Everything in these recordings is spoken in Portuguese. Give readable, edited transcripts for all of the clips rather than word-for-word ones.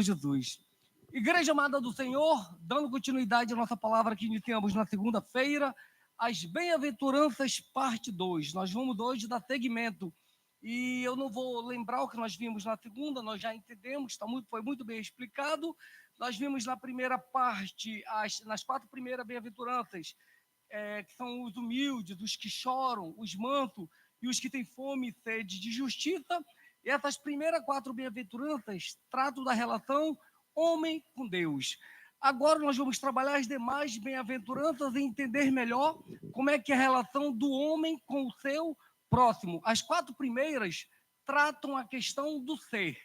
Jesus. Igreja amada do Senhor, dando continuidade à nossa palavra que iniciamos na segunda-feira, as bem-aventuranças, parte 2. Nós vamos hoje dar seguimento. E eu não vou lembrar o que nós vimos na segunda, nós já entendemos, foi muito bem explicado. Nós vimos na primeira parte, nas 4 primeiras bem-aventuranças, que são os humildes, os que choram, os mansos e os que têm fome e sede de justiça. E essas primeiras 4 bem-aventuranças tratam da relação homem com Deus. Agora nós vamos trabalhar as demais bem-aventuranças e entender melhor como é que é a relação do homem com o seu próximo. As 4 primeiras tratam a questão do ser.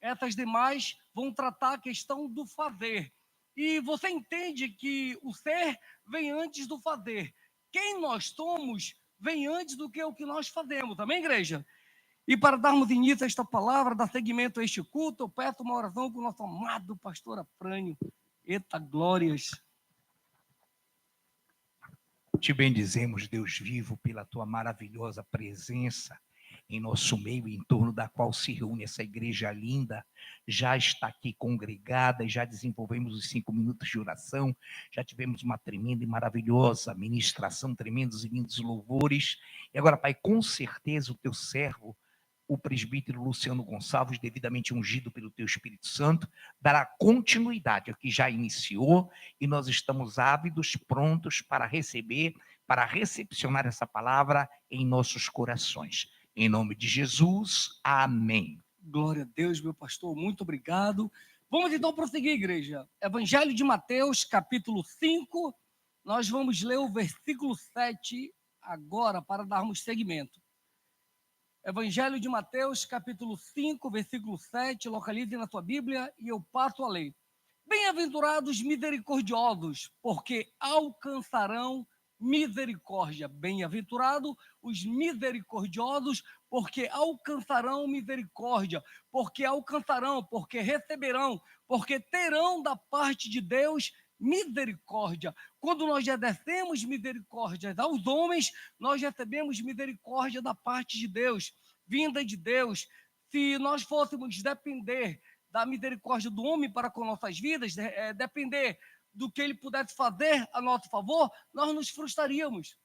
Essas demais vão tratar a questão do fazer. E você entende que o ser vem antes do fazer. Quem nós somos vem antes do que o que nós fazemos. Amém, igreja? E para darmos início a esta palavra, dar seguimento a este culto, eu peço uma oração com o nosso amado pastor Afrânio. Eita, glórias. Te bendizemos, Deus vivo, pela tua maravilhosa presença em nosso meio, em torno da qual se reúne essa igreja linda, já está aqui congregada e já desenvolvemos os 5 minutos de oração, já tivemos uma tremenda e maravilhosa ministração, tremendos e lindos louvores, e agora, Pai, com certeza o teu servo, o presbítero Luciano Gonçalves, devidamente ungido pelo teu Espírito Santo, dará continuidade ao que já iniciou, e nós estamos ávidos, prontos para receber, para recepcionar essa palavra em nossos corações. Em nome de Jesus, amém. Glória a Deus, meu pastor, muito obrigado. Vamos então prosseguir, igreja. Evangelho de Mateus, capítulo 5, nós vamos ler o versículo 7 agora para darmos seguimento. Evangelho de Mateus, capítulo 5, versículo 7, localize na sua Bíblia e eu passo a ler. Bem-aventurados misericordiosos, porque alcançarão misericórdia. Bem-aventurado os misericordiosos, porque alcançarão misericórdia, porque receberão, porque terão da parte de Deus misericórdia. Quando nós exercemos misericórdia aos homens, nós recebemos misericórdia da parte de Deus, vinda de Deus. Se nós fôssemos depender da misericórdia do homem para com nossas vidas, depender do que ele pudesse fazer a nosso favor, nós nos frustraríamos.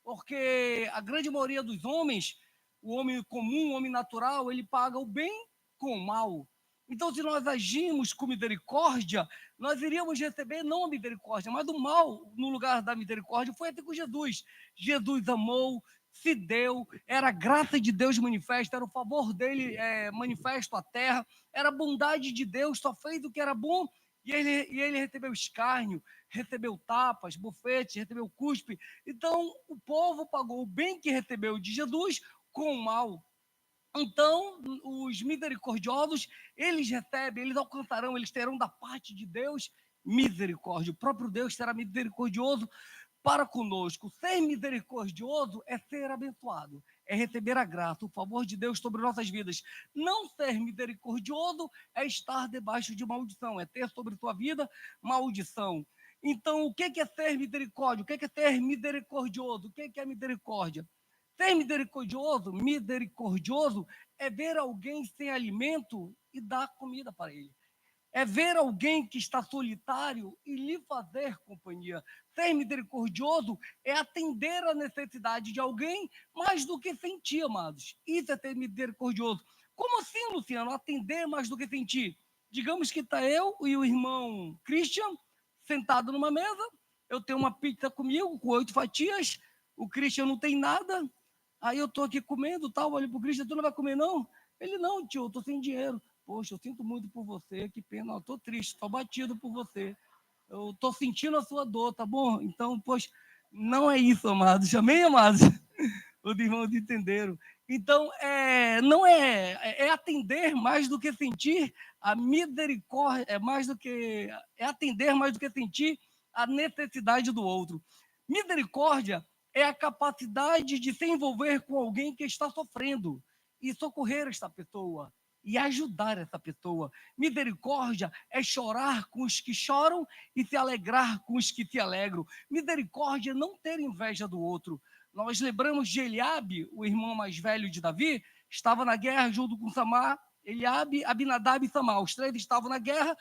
Porque a grande maioria dos homens, o homem comum, o homem natural, ele paga o bem com o mal. Então, se nós agimos com misericórdia, nós iríamos receber não a misericórdia, mas o mal no lugar da misericórdia. Foi até com Jesus. Jesus amou, se deu, era a graça de Deus manifesta, era o favor dele manifesto à terra, era a bondade de Deus, só fez o que era bom, e ele recebeu escárnio, recebeu tapas, bufetes, recebeu cuspe. Então, o povo pagou o bem que recebeu de Jesus com o mal. Então, os misericordiosos, eles recebem, eles alcançarão, eles terão da parte de Deus misericórdia. O próprio Deus será misericordioso para conosco. Ser misericordioso é ser abençoado, é receber a graça, o favor de Deus sobre nossas vidas. Não ser misericordioso é estar debaixo de maldição, é ter sobre tua vida maldição. Então, o que é ser misericórdia? O que é ser misericordioso? O que é misericórdia? Ser misericordioso é ver alguém sem alimento e dar comida para ele. É ver alguém que está solitário e lhe fazer companhia. Ser misericordioso é atender a necessidade de alguém mais do que sentir, amados. Isso é ser misericordioso. Como assim, Luciano? Atender mais do que sentir? Digamos que está eu e o irmão Christian sentado numa mesa. Eu tenho uma pizza comigo com 8 fatias. O Christian não tem nada. Aí eu estou aqui comendo, tal, olho para o Christian, tu não vai comer não? Ele, não, tio, eu estou sem dinheiro. Poxa, eu sinto muito por você, que pena, eu estou triste, estou batido por você. Eu estou sentindo a sua dor, tá bom? Então, poxa, não é isso, amados. Amém, amados? Os irmãos entenderam. Então, não é atender mais do que sentir a misericórdia, é atender mais do que sentir a necessidade do outro. Misericórdia é a capacidade de se envolver com alguém que está sofrendo e socorrer esta pessoa e ajudar essa pessoa. Misericórdia é chorar com os que choram e se alegrar com os que se alegram. Misericórdia é não ter inveja do outro. Nós lembramos de Eliabe, o irmão mais velho de Davi, estava na guerra junto com Samar, Eliabe, Abinadab e Samar. Os 3 estavam na guerra.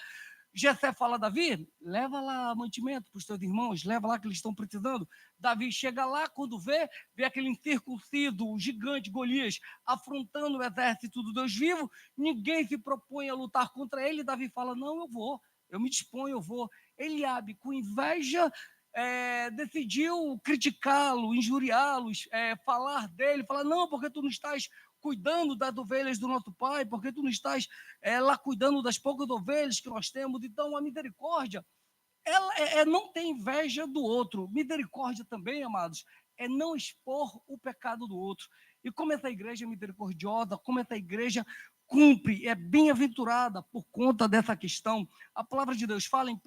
Jessé fala a Davi, leva lá mantimento para os teus irmãos, leva lá que eles estão precisando. Davi chega lá, quando vê aquele incircunciso, o gigante Golias, afrontando o exército do Deus vivo, ninguém se propõe a lutar contra ele. Davi fala, não, eu me disponho, eu vou. Eliabe, com inveja, decidiu criticá-lo, injuriá-lo, falar dele, falar, não, porque tu não estás cuidando das ovelhas do nosso pai, porque tu não estás lá cuidando das poucas ovelhas que nós temos. Então, a misericórdia, ela não tem inveja do outro. Misericórdia também, amados, é não expor o pecado do outro. E como essa igreja é misericordiosa, como essa igreja cumpre, é bem-aventurada por conta dessa questão. A palavra de Deus fala em 1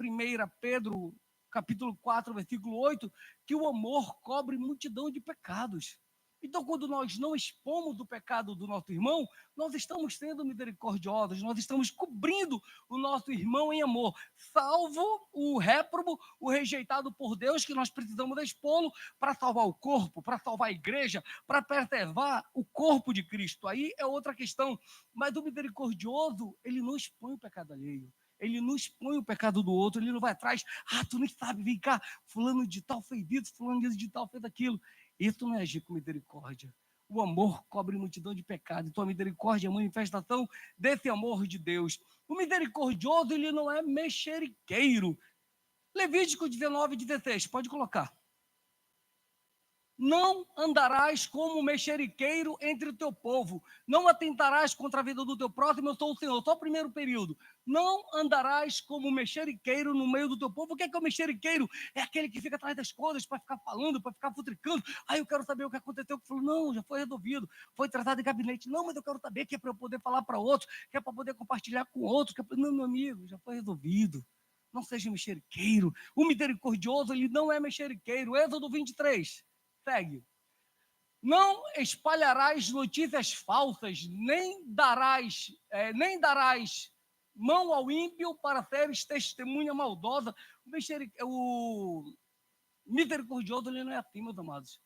Pedro, capítulo 4, versículo 8, que o amor cobre multidão de pecados. Então, quando nós não expomos o pecado do nosso irmão, nós estamos sendo misericordiosos, nós estamos cobrindo o nosso irmão em amor, salvo o réprobo, o rejeitado por Deus, que nós precisamos expô-lo para salvar o corpo, para salvar a igreja, para preservar o corpo de Cristo. Aí é outra questão. Mas o misericordioso, ele não expõe o pecado alheio. Ele não expõe o pecado do outro, ele não vai atrás. Tu nem sabe, vem cá, fulano de tal fez isso, fulano de tal fez aquilo. Isso não é agir com misericórdia. O amor cobre multidão de pecados. Então a misericórdia é a manifestação desse amor de Deus. O misericordioso, ele não é mexeriqueiro. Levítico 19:16, pode colocar. Não andarás como mexeriqueiro entre o teu povo, não atentarás contra a vida do teu próximo, eu sou o Senhor. Só o primeiro período. Não andarás como mexeriqueiro no meio do teu povo. O que é o mexeriqueiro? É aquele que fica atrás das coisas para ficar falando, para ficar futricando. Eu quero saber o que aconteceu. Falou, não, já foi resolvido, foi tratado em gabinete. Não, mas eu quero saber, que é para eu poder falar para outros, que é para poder compartilhar com outros. Não, meu amigo, já foi resolvido. Não seja mexeriqueiro. O misericordioso, ele não é mexeriqueiro. Êxodo 23. Segue. Não espalharás notícias falsas, nem darás mão ao ímpio para seres testemunha maldosa. O misericordioso, ele não é assim, meus amados.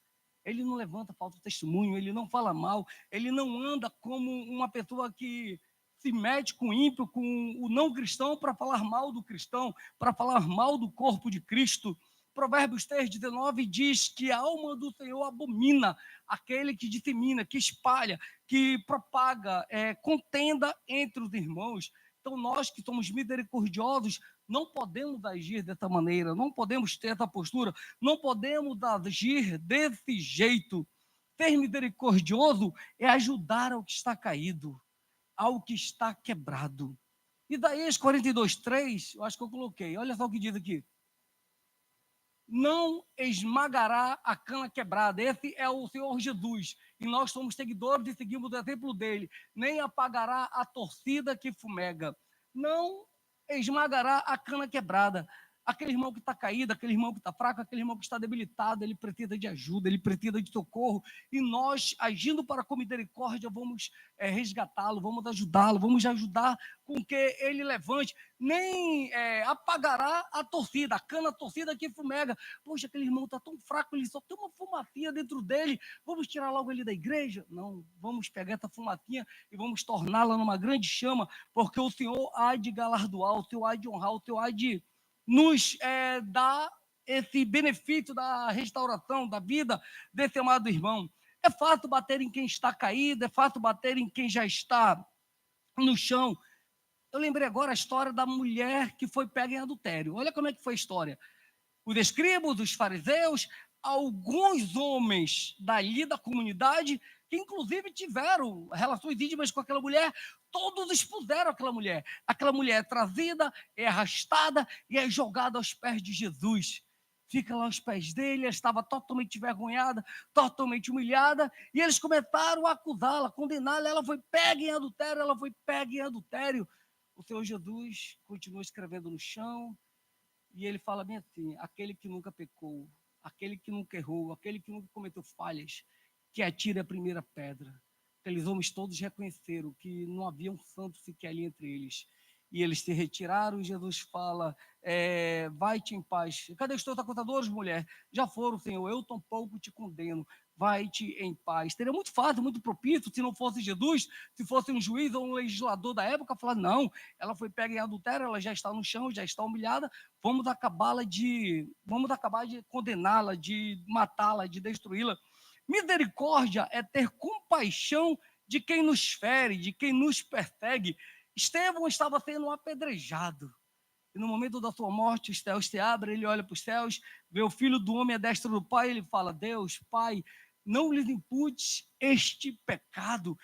Ele não levanta falso testemunho, ele não fala mal, ele não anda como uma pessoa que se mete com o ímpio, com o não cristão, para falar mal do cristão, para falar mal do corpo de Cristo. Provérbios 3:19 diz que a alma do Senhor abomina aquele que dissemina, que espalha, que propaga contenda entre os irmãos. Então, nós que somos misericordiosos, não podemos agir dessa maneira, não podemos ter essa postura, não podemos agir desse jeito. Ser misericordioso é ajudar ao que está caído, ao que está quebrado. Isaías 42:3, eu acho que eu coloquei, olha só o que diz aqui. Não esmagará a cana quebrada. Esse é o Senhor Jesus. E nós somos seguidores e seguimos o exemplo dele. Nem apagará a torcida que fumega. Não esmagará a cana quebrada. Aquele irmão que está caído, aquele irmão que está fraco, aquele irmão que está debilitado, ele precisa de ajuda, ele precisa de socorro. E nós, agindo para com misericórdia, vamos resgatá-lo, vamos ajudá-lo, vamos ajudar com que ele levante. Nem apagará a torcida, a cana torcida que fumega. Poxa, aquele irmão está tão fraco, ele só tem uma fumacinha dentro dele. Vamos tirar logo ele da igreja? Não, vamos pegar essa fumacinha e vamos torná-la numa grande chama, porque o Senhor há de galardoar, o Senhor há de honrar, o Senhor há de nos dar esse benefício da restauração da vida desse amado irmão. É fácil bater em quem está caído, é fácil bater em quem já está no chão. Eu lembrei agora a história da mulher que foi pega em adultério. Olha como é que foi a história. Os escribas, os fariseus, alguns homens dali da comunidade, que inclusive tiveram relações íntimas com aquela mulher, todos expuseram aquela mulher. Aquela mulher é trazida, é arrastada e é jogada aos pés de Jesus. Fica lá aos pés dele, ela estava totalmente envergonhada, totalmente humilhada, e eles começaram a acusá-la, condená-la. Ela foi pega em adultério, ela foi pega em adultério. O Senhor Jesus continua escrevendo no chão, e ele fala bem assim: aquele que nunca pecou, aquele que nunca errou, aquele que nunca cometeu falhas, que atire a primeira pedra. Aqueles homens todos reconheceram que não havia um santo sequer ali entre eles. E eles se retiraram, e Jesus fala, vai-te em paz. Cadê os teus acusadores, mulher? Já foram, Senhor, eu tampouco te condeno. vai-te em paz. Seria muito fácil, muito propício, se não fosse Jesus, se fosse um juiz ou um legislador da época, falar, não, ela foi pega em adultério, ela já está no chão, já está humilhada, vamos acabar de condená-la, de matá-la, de destruí-la. Misericórdia é ter compaixão de quem nos fere, de quem nos persegue. Estevão estava sendo apedrejado. E no momento da sua morte, os céus se abrem, ele olha para os céus, vê o filho do homem à destra do Pai, ele fala, Deus, Pai, não lhes imputes este pecado.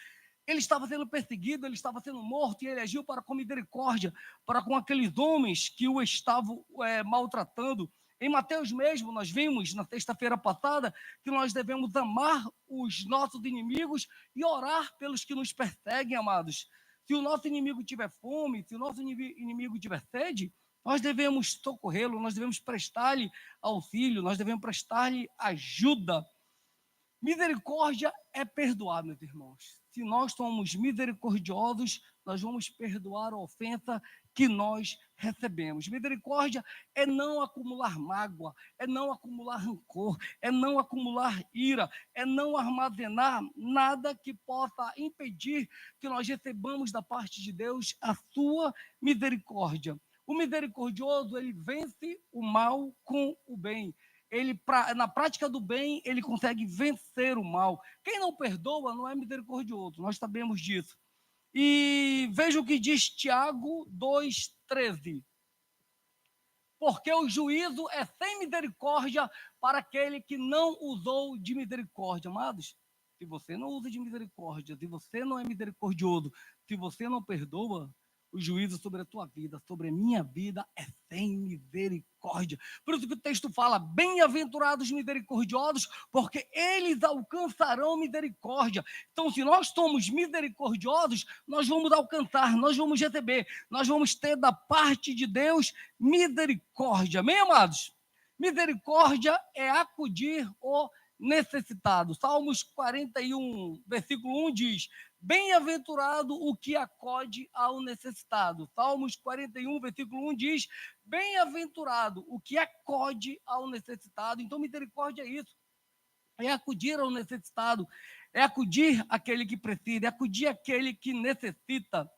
Ele estava sendo perseguido, ele estava sendo morto, e ele agiu para com misericórdia, para com aqueles homens que o estavam maltratando. Em Mateus mesmo, nós vimos na sexta-feira passada que nós devemos amar os nossos inimigos e orar pelos que nos perseguem, amados. Se o nosso inimigo tiver fome, se o nosso inimigo tiver sede, nós devemos socorrê-lo, nós devemos prestar-lhe auxílio, nós devemos prestar-lhe ajuda. Misericórdia é perdoar, meus irmãos. Se nós somos misericordiosos, nós vamos perdoar a ofensa que nós recebemos. Misericórdia é não acumular mágoa, é não acumular rancor, é não acumular ira, é não armazenar nada que possa impedir que nós recebamos da parte de Deus a sua misericórdia. O misericordioso, ele vence o mal com o bem. Na prática do bem, ele consegue vencer o mal. Quem não perdoa não é misericordioso, nós sabemos disso. E veja o que diz Tiago 2,13. Porque o juízo é sem misericórdia para aquele que não usou de misericórdia. Amados, se você não usa de misericórdia, se você não é misericordioso, se você não perdoa, o juízo sobre a tua vida, sobre a minha vida, é sem misericórdia. Por isso que o texto fala, bem-aventurados misericordiosos, porque eles alcançarão misericórdia. Então, se nós somos misericordiosos, nós vamos alcançar, nós vamos receber, nós vamos ter da parte de Deus misericórdia. Amém, amados? Misericórdia é acudir o necessitado. Salmos 41, versículo 1 diz, bem-aventurado o que acode ao necessitado. Salmos 41, versículo 1 diz, bem-aventurado o que acode ao necessitado. Então, misericórdia é isso. É acudir ao necessitado, é acudir àquele que precisa, é acudir àquele que necessita.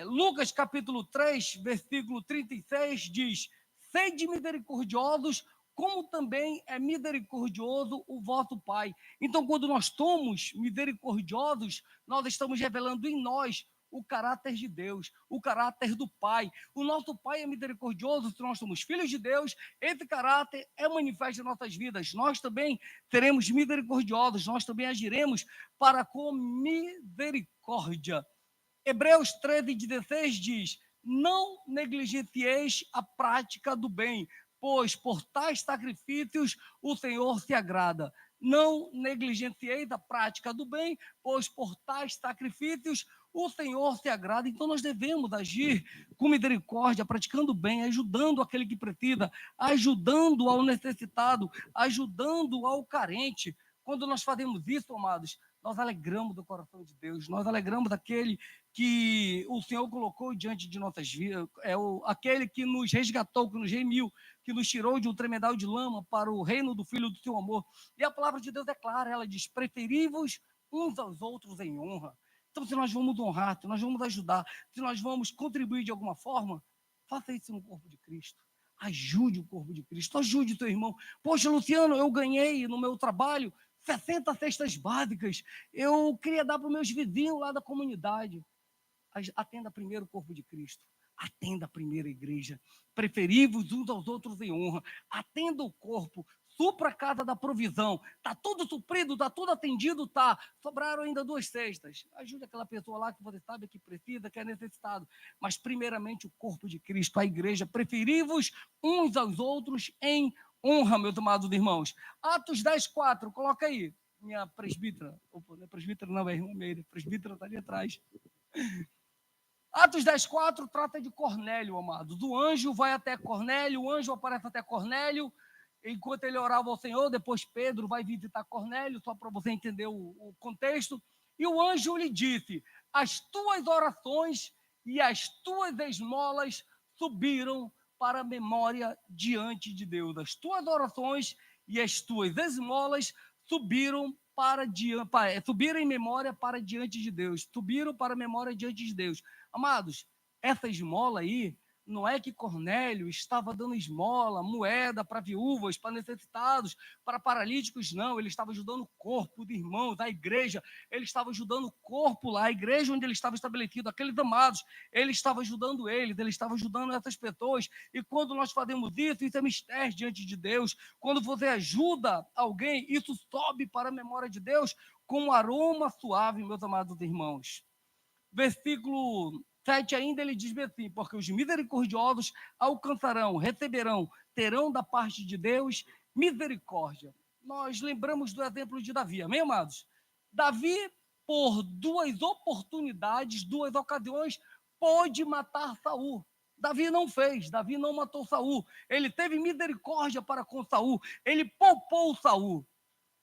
Lucas capítulo 3, versículo 36 diz, sede misericordiosos, como também é misericordioso o vosso Pai. Então, quando nós somos misericordiosos, nós estamos revelando em nós o caráter de Deus, o caráter do Pai. O nosso Pai é misericordioso, se nós somos filhos de Deus, esse caráter é manifesto em nossas vidas. Nós também seremos misericordiosos, nós também agiremos para com misericórdia. Hebreus 13:16 diz, não negligencieis a prática do bem, pois por tais sacrifícios o Senhor se agrada. Não negligencieis a prática do bem, pois por tais sacrifícios o Senhor se agrada. Então nós devemos agir com misericórdia, praticando bem, ajudando aquele que precisa, ajudando ao necessitado, ajudando ao carente. Quando nós fazemos isso, amados, nós alegramos do coração de Deus, nós alegramos daquele que o Senhor colocou diante de nossas vidas, aquele que nos resgatou, que nos remiu, que nos tirou de um tremedal de lama para o reino do Filho do seu amor. E a palavra de Deus é clara, ela diz, preferi-vos uns aos outros em honra. Então, se nós vamos honrar, se nós vamos ajudar, se nós vamos contribuir de alguma forma, faça isso no corpo de Cristo. Ajude o corpo de Cristo, ajude o teu irmão. Poxa, Luciano, eu ganhei no meu trabalho 60 cestas básicas, eu queria dar para os meus vizinhos lá da comunidade. Atenda primeiro o corpo de Cristo, atenda a primeira igreja, preferi-vos uns aos outros em honra, atenda o corpo, supra a casa da provisão, está tudo suprido, está tudo atendido, tá, sobraram ainda 2 cestas, ajude aquela pessoa lá que você sabe que precisa, que é necessitado, mas primeiramente o corpo de Cristo, a igreja, preferi-vos uns aos outros em honra, meus amados irmãos. Atos 10:4, coloca aí, minha presbítera, opa, não é presbítera não, é irmã Meire, presbítera está ali atrás. Atos 10:4 trata de Cornélio, amados. O anjo vai até Cornélio, o anjo aparece até Cornélio, enquanto ele orava ao Senhor, depois Pedro vai visitar Cornélio, só para você entender o contexto, e o anjo lhe disse, as tuas orações e as tuas esmolas subiram para a memória diante de Deus. As tuas orações e as tuas esmolas subiram subiram em memória para diante de Deus, subiram para a memória diante de Deus. Amados, essa esmola aí, não é que Cornélio estava dando esmola, moeda para viúvas, para necessitados, para paralíticos, não. Ele estava ajudando o corpo de irmãos, a igreja. Ele estava ajudando o corpo lá, a igreja onde ele estava estabelecido, aqueles amados. Ele estava ajudando eles, ele estava ajudando essas pessoas. E quando nós fazemos isso é mistério diante de Deus. Quando você ajuda alguém, isso sobe para a memória de Deus com um aroma suave, meus amados irmãos. Versículo 7 ainda ele diz assim: porque os misericordiosos alcançarão, receberão, terão da parte de Deus misericórdia. Nós lembramos do exemplo de Davi, amém, amados? Davi, por duas oportunidades, duas ocasiões, pôde matar Saul. Davi não fez, Davi não matou Saul. Ele teve misericórdia para com Saul, ele poupou Saul.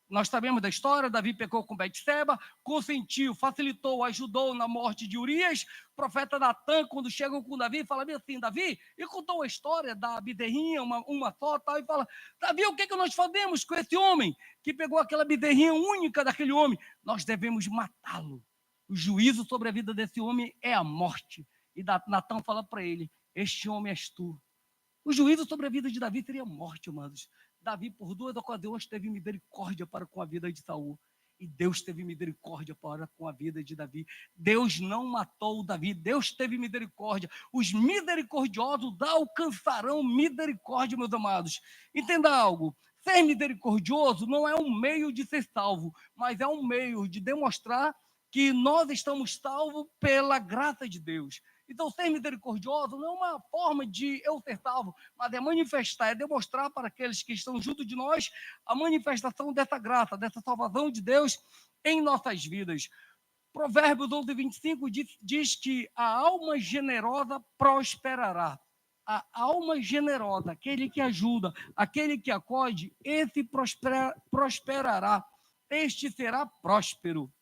Nós sabemos da história, Davi pecou com Betseba, consentiu, facilitou, ajudou na morte de Urias. O profeta Natan, quando chegam com Davi, fala assim: Davi, e contou a história da bezerrinha, uma só, tal, e fala: Davi, o que nós fazemos com esse homem que pegou aquela bezerrinha única daquele homem? Nós devemos matá-lo. O juízo sobre a vida desse homem é a morte. E Natan fala para ele: este homem és tu. O juízo sobre a vida de Davi seria a morte, amados. Davi, por duas ocasiões, teve misericórdia para com a vida de Saul. E Deus teve misericórdia para com a vida de Davi. Deus não matou Davi, Deus teve misericórdia. Os misericordiosos alcançarão misericórdia, meus amados. Entenda algo: ser misericordioso não é um meio de ser salvo, mas é um meio de demonstrar que nós estamos salvos pela graça de Deus. Então, ser misericordioso não é uma forma de eu ser salvo, mas é manifestar, é demonstrar para aqueles que estão junto de nós a manifestação dessa graça, dessa salvação de Deus em nossas vidas. Provérbios 11, 25 diz que a alma generosa prosperará. A alma generosa, aquele que ajuda, aquele que acode, esse prosperará. Este será próspero.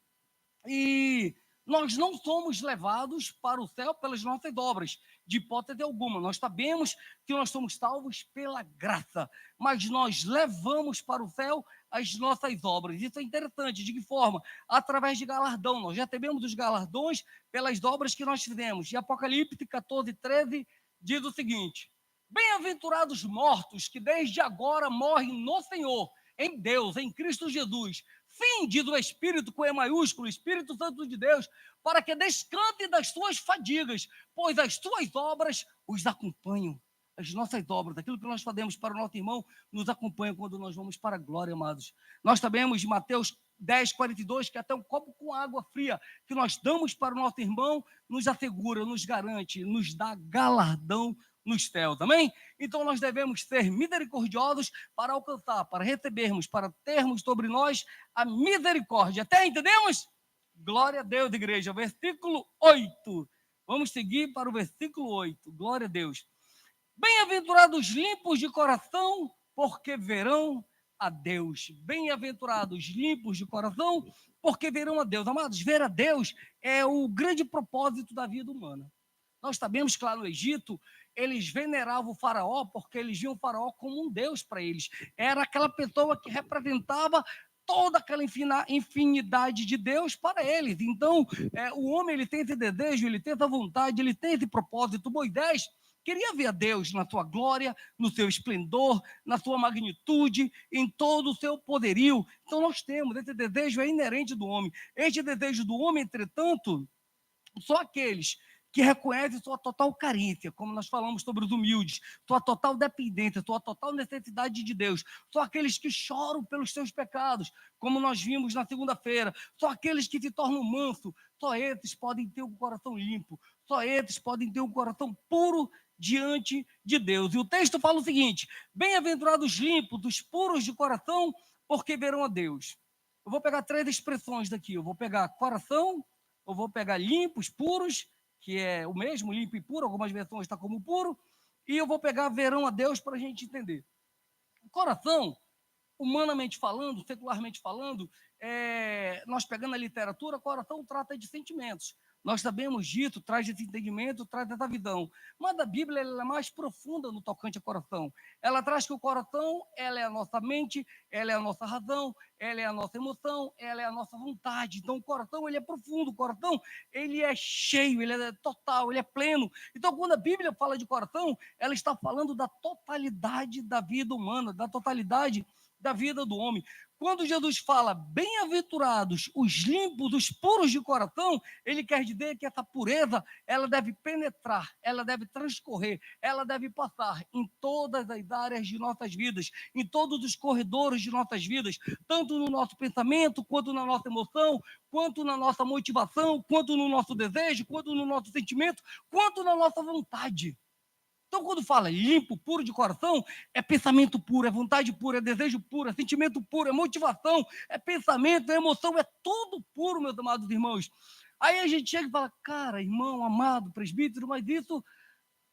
E nós não somos levados para o céu pelas nossas obras, de hipótese alguma. Nós sabemos que nós somos salvos pela graça, mas nós levamos para o céu as nossas obras. Isso é interessante. De que forma? Através de galardão. Nós já recebemos os galardões pelas obras que nós fizemos. E Apocalipse 14, 13 diz o seguinte: bem-aventurados mortos que desde agora morrem no Senhor, em Deus, em Cristo Jesus. Sim, diz o Espírito com E maiúsculo, Espírito Santo de Deus, para que descante das suas fadigas, pois as suas obras os acompanham. As nossas obras, aquilo que nós fazemos para o nosso irmão, nos acompanha quando nós vamos para a glória, amados. Nós sabemos de Mateus 10, 42, que até um copo com água fria que nós damos para o nosso irmão, nos assegura, nos garante, nos dá galardão nos céus, amém? Então nós devemos ser misericordiosos para alcançar, para recebermos, para termos sobre nós a misericórdia. Até entendemos? Glória a Deus, igreja. Versículo 8. Vamos seguir para o versículo 8. Glória a Deus. Bem-aventurados limpos de coração, porque verão a Deus. Bem-aventurados limpos de coração, porque verão a Deus. Amados, ver a Deus é o grande propósito da vida humana. Nós sabemos que lá no Egito, eles veneravam o faraó porque eles viam o faraó como um deus para eles. Era aquela pessoa que representava toda aquela infinidade de Deus para eles. Então, o homem ele tem esse desejo, ele tem essa vontade, ele tem esse propósito. Moisés queria ver a Deus na sua glória, no seu esplendor, na sua magnitude, em todo o seu poderio. Então, nós temos, esse desejo é inerente do homem. Este desejo do homem, entretanto, só aqueles que reconhecem sua total carência, como nós falamos sobre os humildes, sua total dependência, sua total necessidade de Deus, só aqueles que choram pelos seus pecados, como nós vimos na segunda-feira, só aqueles que se tornam mansos, só esses podem ter um coração limpo, só esses podem ter um coração puro diante de Deus. E o texto fala o seguinte: bem-aventurados limpos, os puros de coração, porque verão a Deus. Eu vou pegar 3 expressões daqui, eu vou pegar coração, eu vou pegar limpos, puros, que é o mesmo, limpo e puro, algumas versões está como puro, e eu vou pegar verão a Deus para a gente entender. O coração, humanamente falando, secularmente falando, nós pegando a literatura, o coração trata de sentimentos. Nós sabemos disso, traz esse entendimento, traz essa visão. Mas a Bíblia ela é mais profunda no tocante ao coração. Ela traz que o coração ela é a nossa mente, ela é a nossa razão, ela é a nossa emoção, ela é a nossa vontade. Então, o coração ele é profundo, o coração ele é cheio, ele é total, ele é pleno. Então, quando a Bíblia fala de coração, ela está falando da totalidade da vida humana, da totalidade da vida do homem. Quando Jesus fala bem-aventurados os limpos, os puros de coração, ele quer dizer que essa pureza, ela deve penetrar, ela deve transcorrer, ela deve passar em todas as áreas de nossas vidas, em todos os corredores de nossas vidas, tanto no nosso pensamento, quanto na nossa emoção, quanto na nossa motivação, quanto no nosso desejo, quanto no nosso sentimento, quanto na nossa vontade. Então, quando fala limpo, puro de coração, é pensamento puro, é vontade pura, é desejo puro, é sentimento puro, é motivação, é pensamento, é emoção, é tudo puro, meus amados irmãos. Aí a gente chega e fala, cara, irmão, amado, presbítero, mas isso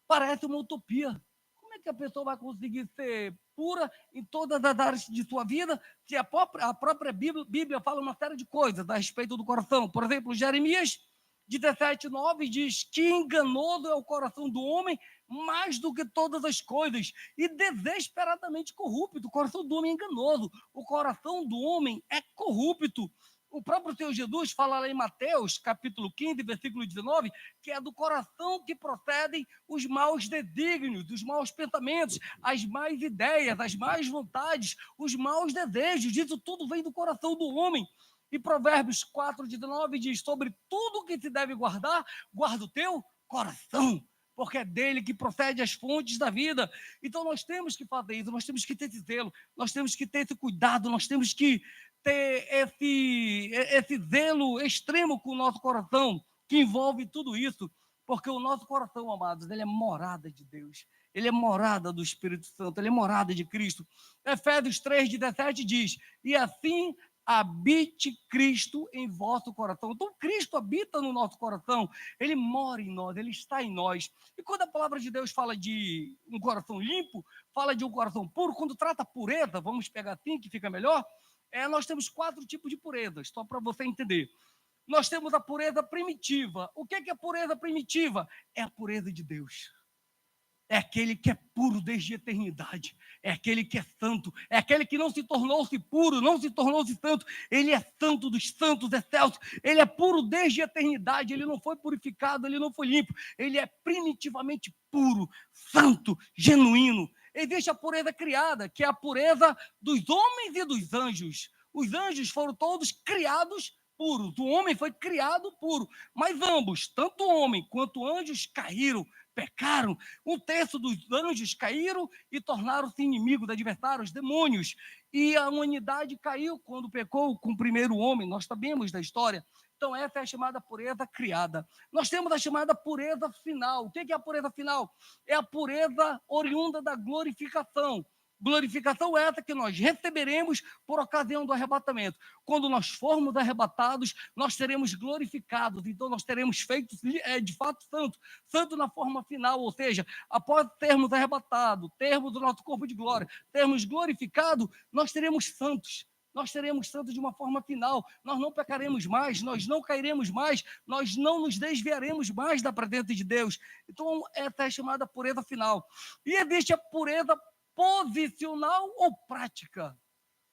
parece uma utopia. Como é que a pessoa vai conseguir ser pura em todas as áreas de sua vida, se a própria Bíblia fala uma série de coisas a respeito do coração? Por exemplo, Jeremias 17:9 diz que enganoso é o coração do homem mais do que todas as coisas e desesperadamente corrupto. O coração do homem é enganoso, o coração do homem é corrupto. O próprio Senhor Jesus fala lá em Mateus, capítulo 15, versículo 19, que é do coração que procedem os maus desígnios, os maus pensamentos, as más ideias, as más vontades, os maus desejos. Isso tudo vem do coração do homem. E Provérbios 4:19 diz, sobre tudo que se deve guardar, guarda o teu coração, porque é dele que procede as fontes da vida. Então nós temos que fazer isso, nós temos que ter esse zelo, nós temos que ter esse cuidado, nós temos que ter esse zelo extremo com o nosso coração, que envolve tudo isso, porque o nosso coração, amados, ele é morada de Deus, ele é morada do Espírito Santo, ele é morada de Cristo. Efésios 3:17 diz, e assim habite Cristo em vosso coração. Então, Cristo habita no nosso coração, ele mora em nós, ele está em nós. E quando a palavra de Deus fala de um coração limpo, fala de um coração puro, quando trata pureza, vamos pegar assim que fica melhor, nós temos 4 tipos de purezas, só para você entender. Nós temos a pureza primitiva. O que é a pureza primitiva? É a pureza de Deus. É aquele que é puro desde a eternidade, é aquele que é santo, é aquele que não se tornou-se puro, não se tornou-se santo, ele é santo dos santos excelsos, ele é puro desde a eternidade, ele não foi purificado, ele não foi limpo, ele é primitivamente puro, santo, genuíno. Existe a pureza criada, que é a pureza dos homens e dos anjos. Os anjos foram todos criados puros, o homem foi criado puro, mas ambos, tanto o homem quanto anjos, caíram, pecaram. 1/3 dos anjos caíram e tornaram-se inimigos, adversários, demônios. E a humanidade caiu quando pecou com o primeiro homem, nós sabemos da história. Então, essa é a chamada pureza criada. Nós temos a chamada pureza final. O que é a pureza final? É a pureza oriunda da glorificação. Glorificação é essa que nós receberemos por ocasião do arrebatamento. Quando nós formos arrebatados, nós seremos glorificados. Então, nós teremos feito, de fato, santo na forma final. Ou seja, após termos arrebatado, termos o nosso corpo de glória, termos glorificado, nós seremos santos. Nós seremos santos de uma forma final. Nós não pecaremos mais, nós não cairemos mais, nós não nos desviaremos mais da presença de Deus. Então, essa é a chamada pureza final. E existe a pureza posicional ou prática,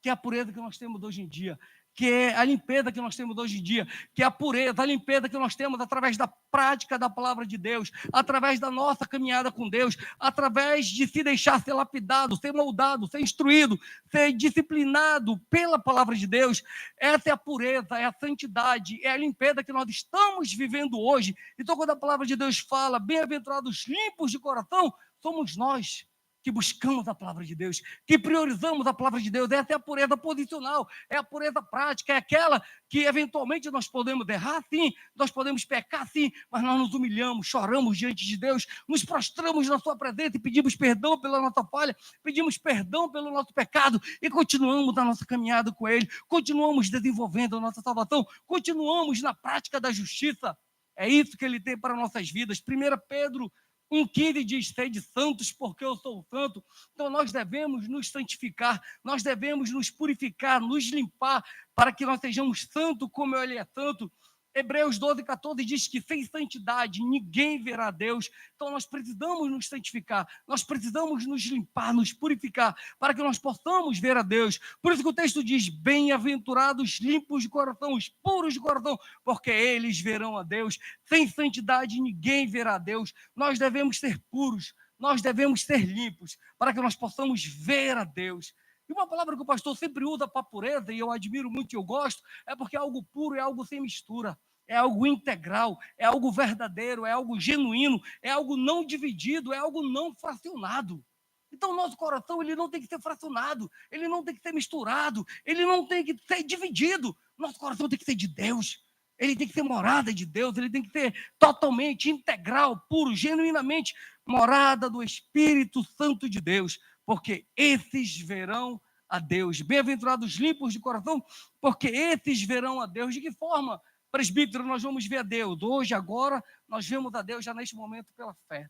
que é a pureza que nós temos hoje em dia, que é a limpeza que nós temos hoje em dia, que é a pureza, a limpeza que nós temos através da prática da palavra de Deus, através da nossa caminhada com Deus, através de se deixar ser lapidado, ser moldado, ser instruído, ser disciplinado pela palavra de Deus. Essa é a pureza, é a santidade, é a limpeza que nós estamos vivendo hoje. Então, quando a palavra de Deus fala, bem-aventurados limpos de coração, somos nós que buscamos a palavra de Deus, que priorizamos a palavra de Deus. Essa é a pureza posicional, é a pureza prática, é aquela que eventualmente nós podemos errar, sim, nós podemos pecar, sim, mas nós nos humilhamos, choramos diante de Deus, nos prostramos na sua presença e pedimos perdão pela nossa falha, pedimos perdão pelo nosso pecado e continuamos na nossa caminhada com Ele, continuamos desenvolvendo a nossa salvação, continuamos na prática da justiça. É isso que Ele tem para nossas vidas. 1 Pedro 1,15 diz, sede santos porque eu sou santo. Então nós devemos nos santificar, nós devemos nos purificar, nos limpar, para que nós sejamos santos como Ele é santo. Hebreus 12:14 diz que sem santidade ninguém verá Deus. Então nós precisamos nos santificar, nós precisamos nos limpar, nos purificar, para que nós possamos ver a Deus. Por isso que o texto diz: bem-aventurados limpos de coração, os puros de coração, porque eles verão a Deus. Sem santidade ninguém verá a Deus. Nós devemos ser puros, nós devemos ser limpos, para que nós possamos ver a Deus. E uma palavra que o pastor sempre usa para pureza, e eu admiro muito e eu gosto, é porque é algo puro, é algo sem mistura, é algo integral, é algo verdadeiro, é algo genuíno, é algo não dividido, é algo não fracionado. Então, o nosso coração ele não tem que ser fracionado, ele não tem que ser misturado, ele não tem que ser dividido. Nosso coração tem que ser de Deus, ele tem que ser morada de Deus, ele tem que ser totalmente integral, puro, genuinamente morada do Espírito Santo de Deus, porque esses verão a Deus. Bem-aventurados limpos de coração, porque esses verão a Deus. De que forma, presbítero, nós vamos ver a Deus? Hoje, agora, nós vemos a Deus já neste momento pela fé.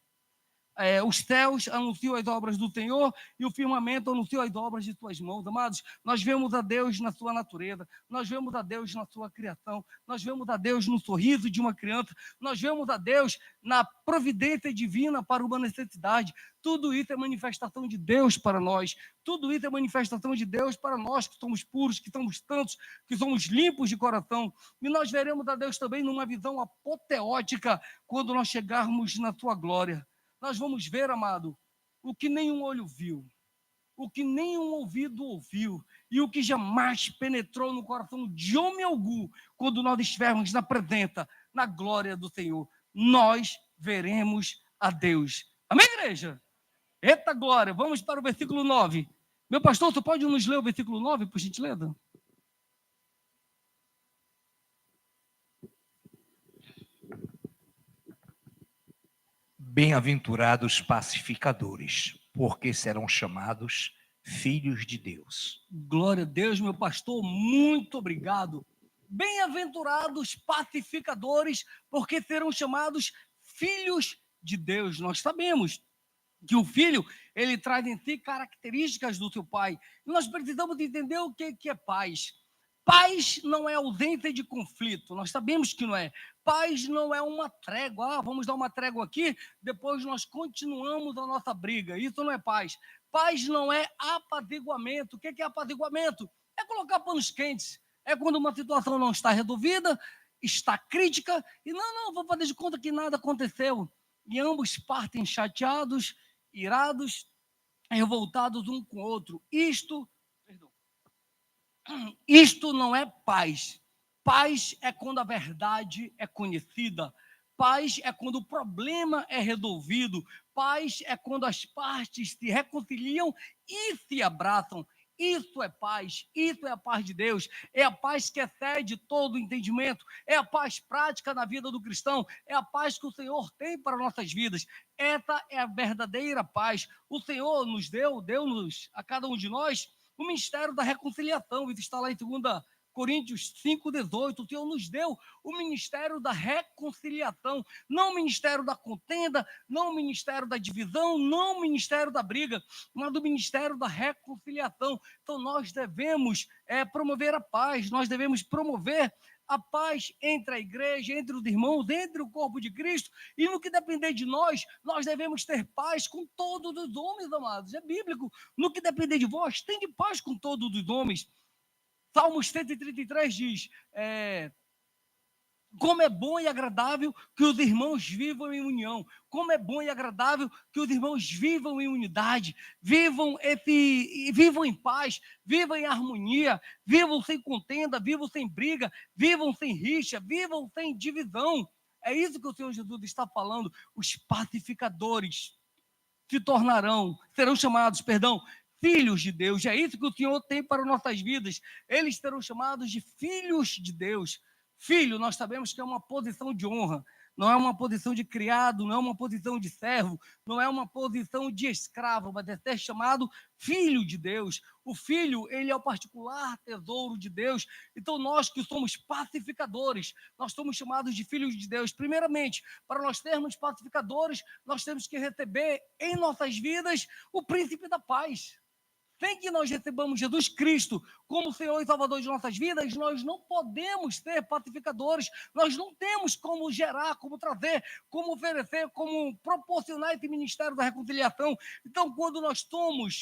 Os céus anunciam as obras do Senhor e o firmamento anuncia as obras de suas mãos. Amados, nós vemos a Deus na sua natureza, nós vemos a Deus na sua criação, nós vemos a Deus no sorriso de uma criança, nós vemos a Deus na providência divina para uma necessidade. Tudo isso é manifestação de Deus para nós, tudo isso é manifestação de Deus para nós que somos puros, que somos santos, que somos limpos de coração. E nós veremos a Deus também numa visão apoteótica quando nós chegarmos na sua glória. Nós vamos ver, amado, o que nenhum olho viu, o que nenhum ouvido ouviu, e o que jamais penetrou no coração de homem algum, quando nós estivermos na presença, na glória do Senhor. Nós veremos a Deus. Amém, igreja? Eita glória! Vamos para o versículo 9. Meu pastor, você pode nos ler o versículo 9, por gentileza? Bem-aventurados pacificadores, porque serão chamados filhos de Deus. Glória a Deus, meu pastor, muito obrigado. Bem-aventurados pacificadores, porque serão chamados filhos de Deus. Nós sabemos que o filho, ele traz em si características do seu pai. E nós precisamos entender o que é paz. Paz não é ausência de conflito, nós sabemos que não é. Paz não é uma trégua, vamos dar uma trégua aqui, depois nós continuamos a nossa briga. Isso não é paz. Paz não é apaziguamento. O que é apaziguamento? É colocar panos quentes. É quando uma situação não está resolvida, está crítica, e não, vou fazer de conta que nada aconteceu. E ambos partem chateados, irados, revoltados um com o outro. Isto não é paz. Paz é quando a verdade é conhecida. Paz é quando o problema é resolvido. Paz é quando as partes se reconciliam e se abraçam. Isso é paz, isso é a paz de Deus, é a paz que excede todo o entendimento, é a paz prática na vida do cristão, é a paz que o Senhor tem para nossas vidas. Essa é a verdadeira paz. O Senhor nos deu-nos a cada um de nós o ministério da reconciliação. Isso está lá em 2 Coríntios 5,18, o Senhor nos deu o ministério da reconciliação, não o ministério da contenda, não o ministério da divisão, não o ministério da briga, mas o ministério da reconciliação. Então nós devemos promover a paz, nós devemos promover a paz entre a igreja, entre os irmãos, entre o corpo de Cristo, e no que depender de nós, nós devemos ter paz com todos os homens, amados. É bíblico. No que depender de vós, tenha paz com todos os homens. Salmos 133 diz, como é bom e agradável que os irmãos vivam em união, como é bom e agradável que os irmãos vivam em unidade, vivam em paz, vivam em harmonia, vivam sem contenda, vivam sem briga, vivam sem rixa, vivam sem divisão. É isso que o Senhor Jesus está falando. Os pacificadores serão chamados, filhos de Deus. É isso que o Senhor tem para nossas vidas. Eles serão chamados de filhos de Deus. Filho, nós sabemos que é uma posição de honra, não é uma posição de criado, não é uma posição de servo, não é uma posição de escravo, mas é ser chamado filho de Deus. O filho, ele é o particular tesouro de Deus. Então nós que somos pacificadores, nós somos chamados de filhos de Deus. Primeiramente, para nós sermos pacificadores, nós temos que receber em nossas vidas o príncipe da paz. sem que nós recebamos Jesus Cristo como Senhor e Salvador de nossas vidas, nós não podemos ser pacificadores, nós não temos como gerar, como trazer, como oferecer, como proporcionar esse ministério da reconciliação. Então, quando nós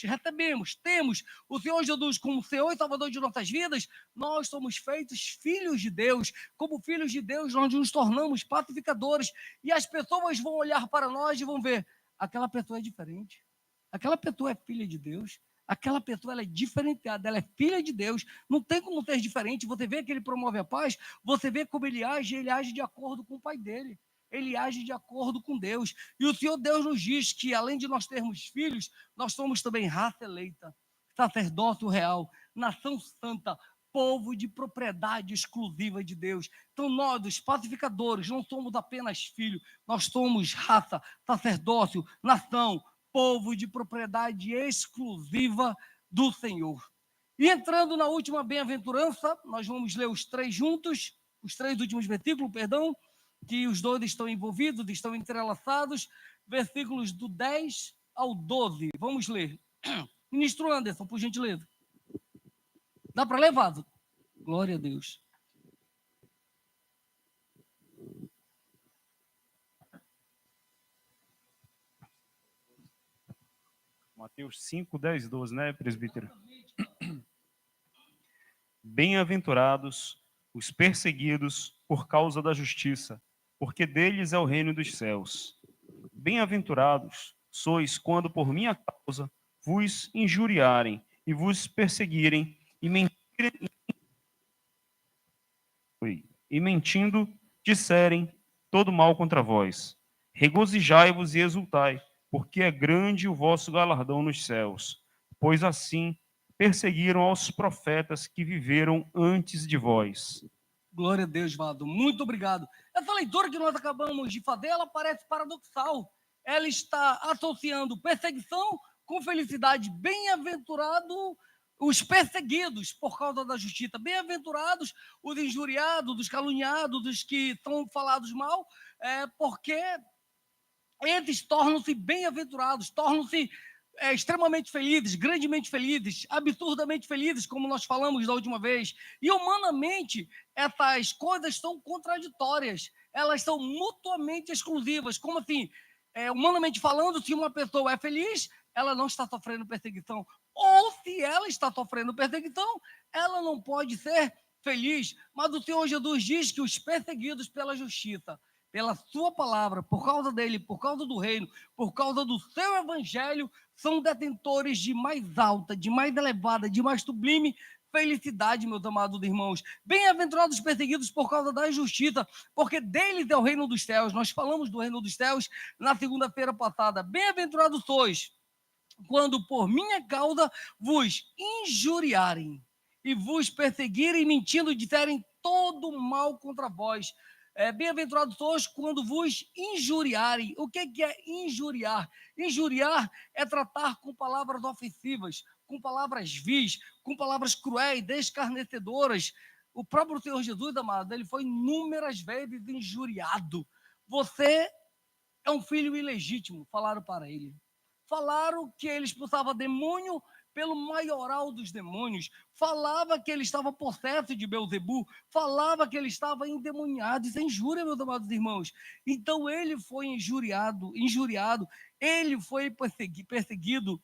recebemos, temos o Senhor Jesus como Senhor e Salvador de nossas vidas, nós somos feitos filhos de Deus. Como filhos de Deus, nós nos tornamos pacificadores, e as pessoas vão olhar para nós e vão ver, aquela pessoa é diferente, aquela pessoa é filha de Deus, aquela pessoa ela é diferenciada, ela é filha de Deus, não tem como ser diferente. Você vê que ele promove a paz, você vê como ele age de acordo com o pai dele, ele age de acordo com Deus. E o Senhor Deus nos diz que, além de nós termos filhos, nós somos também raça eleita, sacerdócio real, nação santa, povo de propriedade exclusiva de Deus. Então nós, os pacificadores, não somos apenas filhos, nós somos raça, sacerdócio, nação, povo de propriedade exclusiva do Senhor. E entrando na última bem-aventurança, nós vamos ler os três juntos, os três últimos versículos, que os dois estão envolvidos, estão entrelaçados, versículos do 10 ao 12. Vamos ler. Ministro Anderson, por gentileza. Dá para ler, Vado? Glória a Deus. Mateus 5, 10, 12, né, presbítero? Bem-aventurados os perseguidos por causa da justiça, porque deles é o reino dos céus. Bem-aventurados sois quando por minha causa vos injuriarem e vos perseguirem e mentindo disserem todo mal contra vós. Regozijai-vos e exultai, porque é grande o vosso galardão nos céus, pois assim perseguiram aos profetas que viveram antes de vós. Glória a Deus, Vado. Muito obrigado. Essa leitura que nós acabamos de fazer, ela parece paradoxal. Ela está associando perseguição com felicidade. Bem-aventurado os perseguidos por causa da justiça. Bem-aventurados os injuriados, os caluniados, os que são falados mal, porque eles tornam-se bem-aventurados, tornam-se extremamente felizes, grandemente felizes, absurdamente felizes, como nós falamos da última vez. E humanamente, essas coisas são contraditórias, elas são mutuamente exclusivas. Como assim? Humanamente falando, se uma pessoa é feliz, ela não está sofrendo perseguição. Ou se ela está sofrendo perseguição, ela não pode ser feliz. Mas o Senhor Jesus diz que os perseguidos pela justiça, pela sua palavra, por causa dele, por causa do reino, por causa do seu evangelho, são detentores de mais alta, de mais elevada, de mais sublime felicidade, meus amados irmãos. Bem-aventurados os perseguidos por causa da justiça, porque deles é o reino dos céus. Nós falamos do reino dos céus na segunda-feira passada. Bem-aventurados sois quando por minha causa vos injuriarem e vos perseguirem, mentindo, disserem todo mal contra vós. Bem-aventurados sois quando vos injuriarem. O que é injuriar? Injuriar é tratar com palavras ofensivas, com palavras vis, com palavras cruéis, escarnecedoras. O próprio Senhor Jesus, amado, ele foi inúmeras vezes injuriado. Você é um filho ilegítimo, falaram para ele. Falaram que ele expulsava demônio pelo maioral dos demônios, falava que ele estava possesso de Belzebu, falava que ele estava endemoniado. Isso é injúria, meus amados irmãos. Então ele foi injuriado, ele foi perseguido.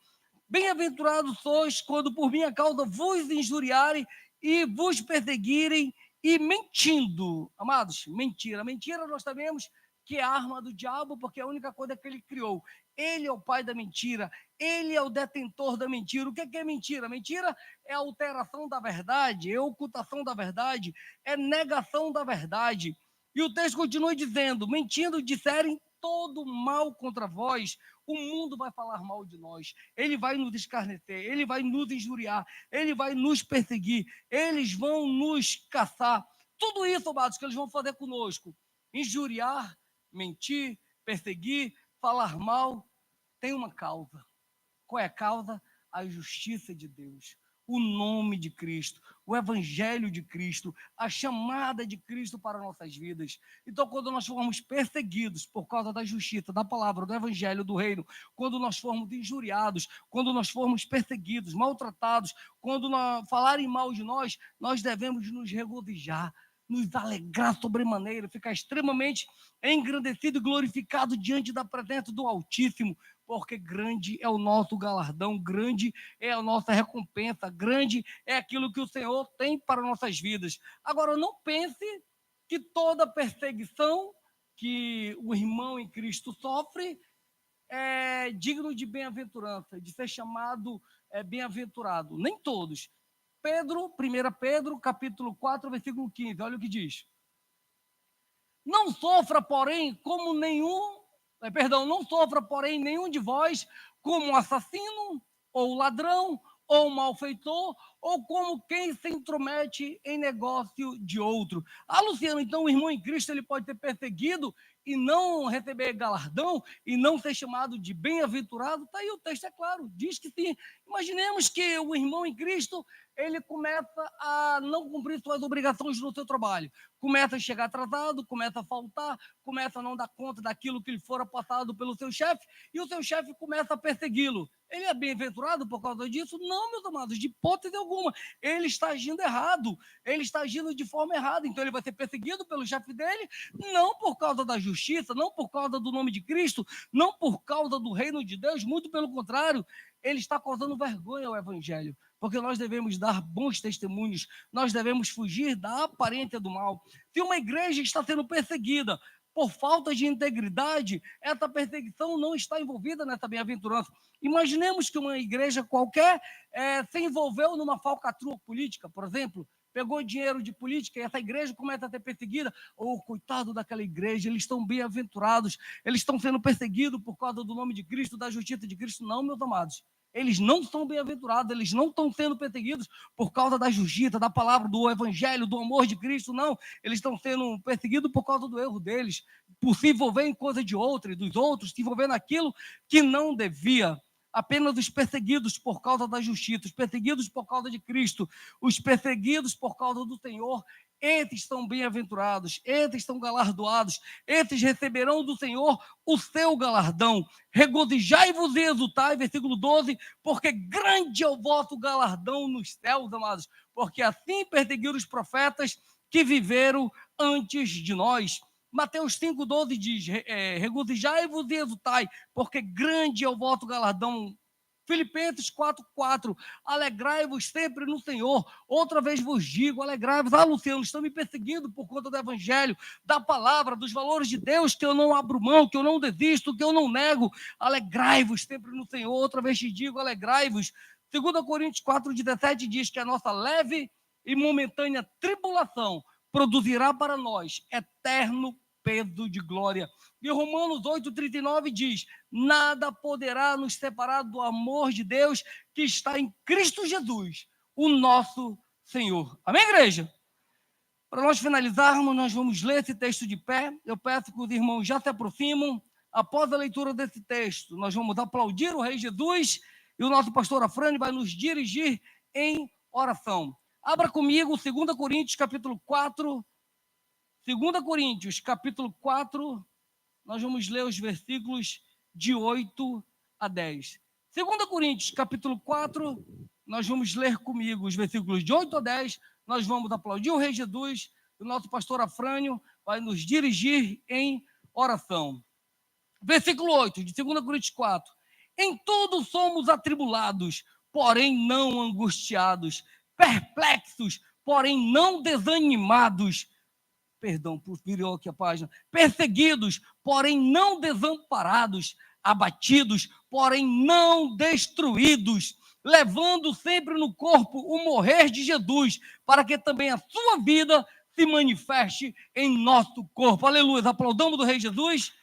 Bem-aventurados sois quando por minha causa vos injuriarem e vos perseguirem e mentindo. Amados, mentira. Mentira nós sabemos que é a arma do diabo, porque é a única coisa que ele criou. Ele é o pai da mentira, ele é o detentor da mentira. O que é mentira? Mentira é alteração da verdade, é ocultação da verdade, é negação da verdade. E o texto continua dizendo: mentindo, disserem todo mal contra vós. O mundo vai falar mal de nós, ele vai nos escarnecer, ele vai nos injuriar, ele vai nos perseguir, eles vão nos caçar. Tudo isso, amados, que eles vão fazer conosco: injuriar, mentir, perseguir, falar mal, tem uma causa. Qual é a causa? A justiça de Deus. o nome de Cristo, o evangelho de Cristo, a chamada de Cristo para nossas vidas. Então, quando nós formos perseguidos por causa da justiça, da palavra, do evangelho, do reino, quando nós formos injuriados, quando nós formos perseguidos, maltratados, quando falarem mal de nós, nós devemos nos regozijar, nos alegrar sobremaneira, ficar extremamente engrandecido e glorificado diante da presença do Altíssimo, porque grande é o nosso galardão, grande é a nossa recompensa, grande é aquilo que o Senhor tem para nossas vidas. Agora, não pense que toda perseguição que o irmão em Cristo sofre é digno de bem-aventurança, de ser chamado bem-aventurado. Nem todos. 1 Pedro, capítulo 4, versículo 15, olha o que diz. Não sofra, porém, nenhum de vós como um assassino, ou ladrão, ou malfeitor, ou como quem se intromete em negócio de outro. Luciano, então o irmão em Cristo ele pode ser perseguido e não receber galardão, e não ser chamado de bem-aventurado? Está aí, o texto é claro, diz que sim. Imaginemos que o irmão em Cristo ele começa a não cumprir suas obrigações no seu trabalho, começa a chegar atrasado, começa a faltar, começa a não dar conta daquilo que lhe fora passado pelo seu chefe, e o seu chefe começa a persegui-lo. Ele é bem-aventurado por causa disso? Não, meus amados, de hipótese alguma. Ele está agindo errado, ele está agindo de forma errada, então ele vai ser perseguido pelo chefe dele, não por causa da justiça, não por causa do nome de Cristo, não por causa do reino de Deus, muito pelo contrário, ele está causando vergonha ao evangelho, porque nós devemos dar bons testemunhos, nós devemos fugir da aparência do mal. Se uma igreja está sendo perseguida por falta de integridade, essa perseguição não está envolvida nessa bem-aventurança. Imaginemos que uma igreja qualquer se envolveu numa falcatrua política, por exemplo, pegou dinheiro de política e essa igreja começa a ser perseguida. Coitado daquela igreja, eles estão bem-aventurados, eles estão sendo perseguidos por causa do nome de Cristo, da justiça de Cristo. Não, meus amados. Eles não são bem-aventurados, eles não estão sendo perseguidos por causa da justiça, da palavra, do evangelho, do amor de Cristo, não. Eles estão sendo perseguidos por causa do erro deles, por se envolver em coisa de outra e dos outros, se envolver naquilo que não devia. Apenas os perseguidos por causa da justiça, os perseguidos por causa de Cristo, os perseguidos por causa do Senhor, esses são bem-aventurados, esses são galardoados, esses receberão do Senhor o seu galardão. Regozijai-vos e exultai, versículo 12, porque grande é o vosso galardão nos céus, amados, porque assim perseguiram os profetas que viveram antes de nós. Mateus 5,12 diz, regozijai-vos e exultai, porque grande é o vosso galardão. Filipenses 4,4, alegrai-vos sempre no Senhor. Outra vez vos digo, alegrai-vos. Luciano, estão me perseguindo por conta do evangelho, da palavra, dos valores de Deus, que eu não abro mão, que eu não desisto, que eu não nego. Alegrai-vos sempre no Senhor. Outra vez te digo, alegrai-vos. 2 Coríntios 4,17 diz que a nossa leve e momentânea tribulação produzirá para nós eterno peso de glória. E Romanos 8,39 diz, nada poderá nos separar do amor de Deus que está em Cristo Jesus, o nosso Senhor. Amém, igreja? Para nós finalizarmos, nós vamos ler esse texto de pé. Eu peço que os irmãos já se aproximam. Após a leitura desse texto, nós vamos aplaudir o Rei Jesus e o nosso pastor Afrânio vai nos dirigir em oração. Abra comigo 2 Coríntios, capítulo 4. 2 Coríntios, capítulo 4, nós vamos ler os versículos de 8 a 10. 2 Coríntios, capítulo 4, nós vamos ler comigo os versículos de 8 a 10, nós vamos aplaudir o Rei Jesus, o nosso pastor Afrânio vai nos dirigir em oração. Versículo 8, de 2 Coríntios 4. Em tudo somos atribulados, porém não angustiados, perplexos, porém não desanimados, virou aqui a página, perseguidos, porém não desamparados, abatidos, porém não destruídos, levando sempre no corpo o morrer de Jesus, para que também a sua vida se manifeste em nosso corpo. Aleluia, aplaudamos do Rei Jesus.